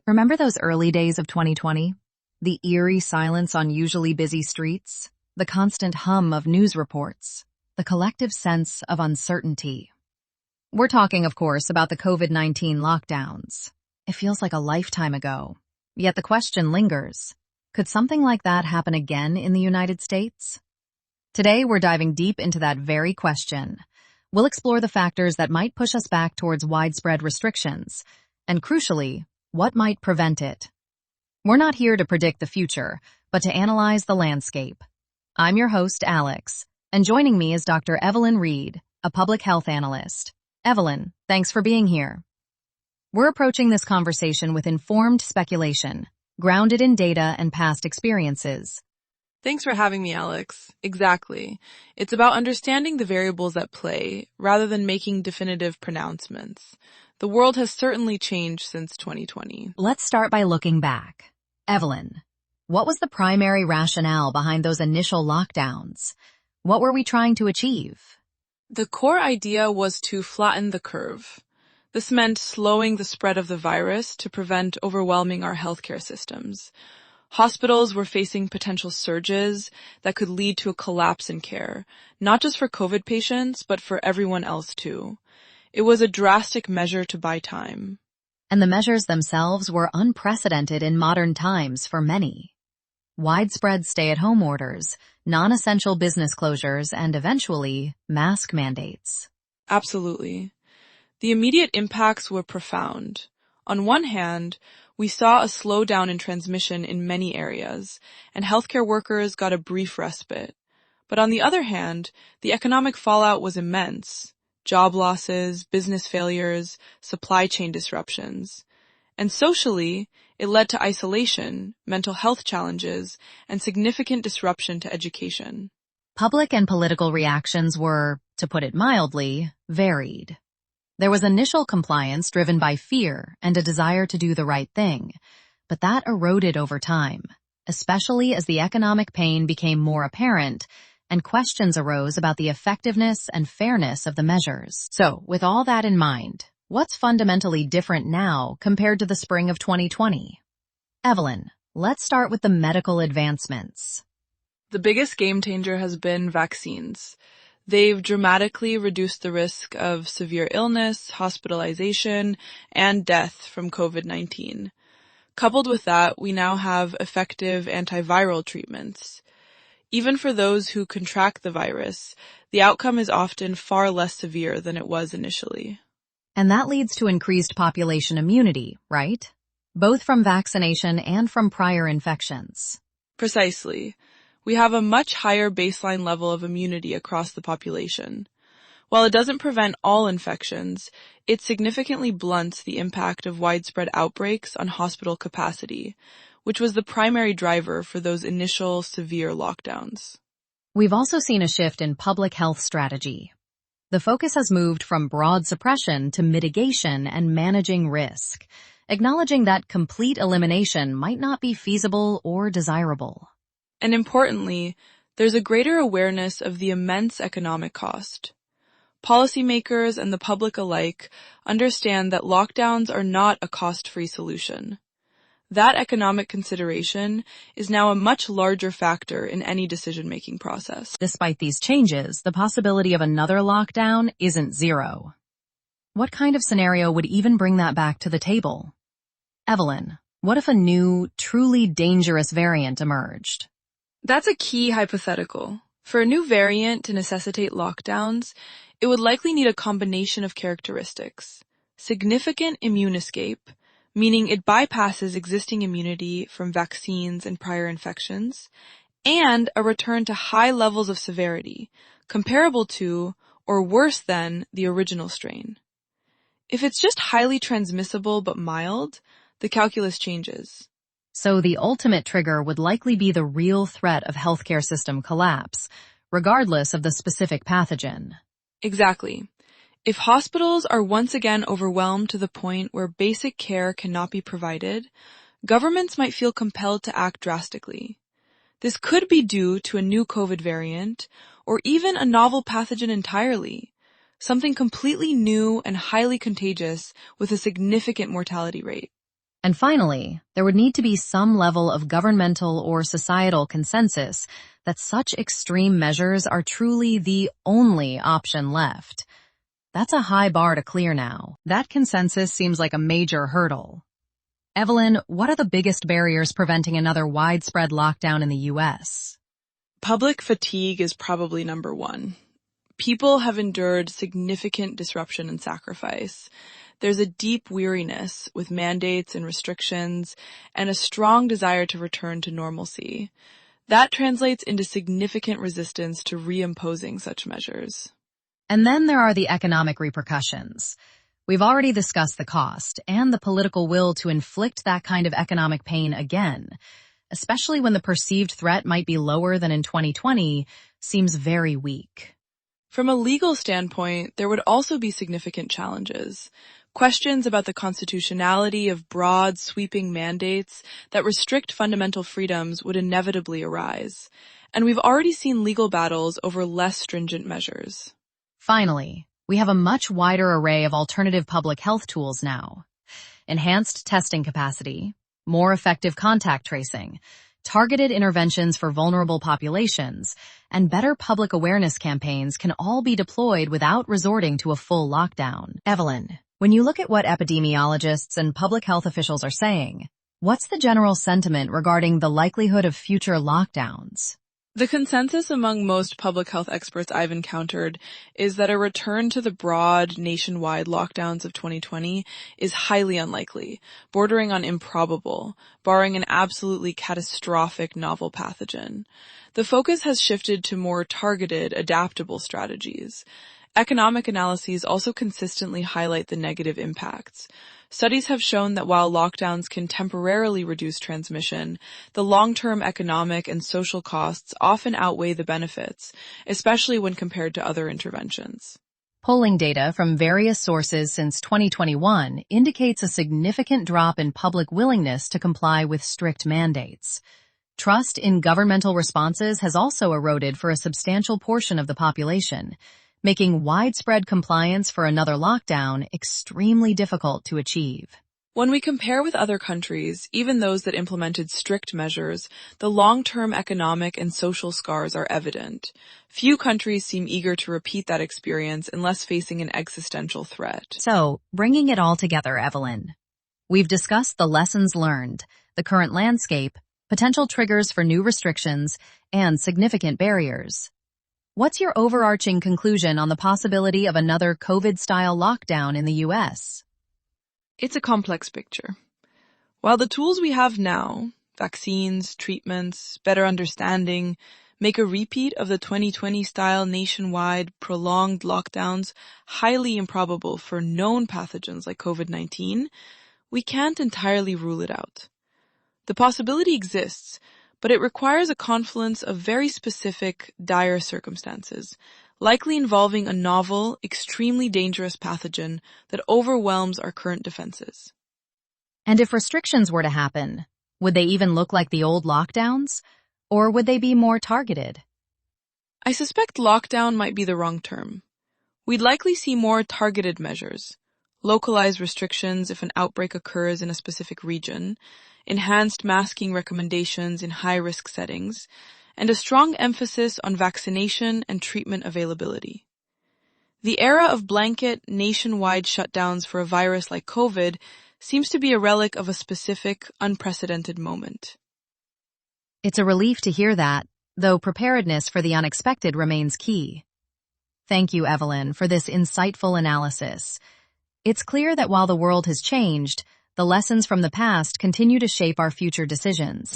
Remember those early days of 2020? The eerie silence on usually busy streets? The constant hum of news reports? The collective sense of uncertainty? We're talking, of course, about the COVID-19 lockdowns. It feels like a lifetime ago. Yet the question lingers. Could something like that happen again in the United States? Today, we're diving deep into that very question. We'll explore the factors that might push us back towards widespread restrictions, and crucially, what might prevent it. We're not here to predict the future, but to analyze the landscape. I'm your host, Alex, and joining me is Dr. Evelyn Reed, a public health analyst. Evelyn, thanks for being here. We're approaching this conversation with informed speculation, grounded in data and past experiences. Thanks for having me, Alex. Exactly. It's about understanding the variables at play rather than making definitive pronouncements. The world has certainly changed since 2020. Let's start by looking back. Evelyn, what was the primary rationale behind those initial lockdowns? What were we trying to achieve? The core idea was to flatten the curve. This meant slowing the spread of the virus to prevent overwhelming our healthcare systems. Hospitals were facing potential surges that could lead to a collapse in care, not just for COVID patients, but for everyone else too. It was a drastic measure to buy time. And the measures themselves were unprecedented in modern times for many. Widespread stay-at-home orders, non-essential business closures, and eventually, mask mandates. Absolutely. The immediate impacts were profound. On one hand, we saw a slowdown in transmission in many areas, and healthcare workers got a brief respite. But on the other hand, the economic fallout was immense. Job losses, business failures, supply chain disruptions. And socially, it led to isolation, mental health challenges, and significant disruption to education. Public and political reactions were, to put it mildly, varied. There was initial compliance driven by fear and a desire to do the right thing, but that eroded over time, especially as the economic pain became more apparent and questions arose about the effectiveness and fairness of the measures. So, with all that in mind, what's fundamentally different now compared to the spring of 2020? Evelyn, let's start with the medical advancements. The biggest game changer has been vaccines. They've dramatically reduced the risk of severe illness, hospitalization, and death from COVID-19. Coupled with that, we now have effective antiviral treatments. Even for those who contract the virus, the outcome is often far less severe than it was initially. And that leads to increased population immunity, right? Both from vaccination and from prior infections. Precisely. We have a much higher baseline level of immunity across the population. While it doesn't prevent all infections, it significantly blunts the impact of widespread outbreaks on hospital capacity, which was the primary driver for those initial severe lockdowns. We've also seen a shift in public health strategy. The focus has moved from broad suppression to mitigation and managing risk, acknowledging that complete elimination might not be feasible or desirable. And importantly, there's a greater awareness of the immense economic cost. Policymakers and the public alike understand that lockdowns are not a cost-free solution. That economic consideration is now a much larger factor in any decision-making process. Despite these changes, the possibility of another lockdown isn't zero. What kind of scenario would even bring that back to the table? Evelyn, what if a new, truly dangerous variant emerged? That's a key hypothetical. For a new variant to necessitate lockdowns, it would likely need a combination of characteristics. Significant immune escape, meaning it bypasses existing immunity from vaccines and prior infections, and a return to high levels of severity, comparable to or worse than the original strain. If it's just highly transmissible but mild, the calculus changes. So the ultimate trigger would likely be the real threat of healthcare system collapse, regardless of the specific pathogen. Exactly. If hospitals are once again overwhelmed to the point where basic care cannot be provided, governments might feel compelled to act drastically. This could be due to a new COVID variant, or even a novel pathogen entirely, something completely new and highly contagious with a significant mortality rate. And finally, there would need to be some level of governmental or societal consensus that such extreme measures are truly the only option left. That's a high bar to clear now. That consensus seems like a major hurdle. Evelyn, what are the biggest barriers preventing another widespread lockdown in the U.S.? Public fatigue is probably number one. People have endured significant disruption and sacrifice. There's a deep weariness with mandates and restrictions, and a strong desire to return to normalcy. That translates into significant resistance to reimposing such measures. And then there are the economic repercussions. We've already discussed the cost and the political will to inflict that kind of economic pain again, especially when the perceived threat might be lower than in 2020, seems very weak. From a legal standpoint, there would also be significant challenges. Questions about the constitutionality of broad, sweeping mandates that restrict fundamental freedoms would inevitably arise. And we've already seen legal battles over less stringent measures. Finally, we have a much wider array of alternative public health tools now. Enhanced testing capacity, more effective contact tracing, targeted interventions for vulnerable populations, and better public awareness campaigns can all be deployed without resorting to a full lockdown. Evelyn, when you look at what epidemiologists and public health officials are saying, what's the general sentiment regarding the likelihood of future lockdowns? The consensus among most public health experts I've encountered is that a return to the broad nationwide lockdowns of 2020 is highly unlikely, bordering on improbable, barring an absolutely catastrophic novel pathogen. The focus has shifted to more targeted, adaptable strategies. Economic analyses also consistently highlight the negative impacts. Studies have shown that while lockdowns can temporarily reduce transmission, the long-term economic and social costs often outweigh the benefits, especially when compared to other interventions. Polling data from various sources since 2021 indicates a significant drop in public willingness to comply with strict mandates. Trust in governmental responses has also eroded for a substantial portion of the population, making widespread compliance for another lockdown extremely difficult to achieve. When we compare with other countries, even those that implemented strict measures, the long-term economic and social scars are evident. Few countries seem eager to repeat that experience unless facing an existential threat. So, bringing it all together, Evelyn, we've discussed the lessons learned, the current landscape, potential triggers for new restrictions, and significant barriers. What's your overarching conclusion on the possibility of another COVID-style lockdown in the U.S.? It's a complex picture. While the tools we have now, vaccines, treatments, better understanding, make a repeat of the 2020-style nationwide prolonged lockdowns highly improbable for known pathogens like COVID-19, we can't entirely rule it out. The possibility exists, but it requires a confluence of very specific, dire circumstances, likely involving a novel, extremely dangerous pathogen that overwhelms our current defenses. And if restrictions were to happen, would they even look like the old lockdowns? Or would they be more targeted? I suspect lockdown might be the wrong term. We'd likely see more targeted measures, localized restrictions if an outbreak occurs in a specific region, enhanced masking recommendations in high-risk settings, and a strong emphasis on vaccination and treatment availability. The era of blanket, nationwide shutdowns for a virus like COVID seems to be a relic of a specific, unprecedented moment. It's a relief to hear that, though preparedness for the unexpected remains key. Thank you, Evelyn, for this insightful analysis. It's clear that while the world has changed, the lessons from the past continue to shape our future decisions.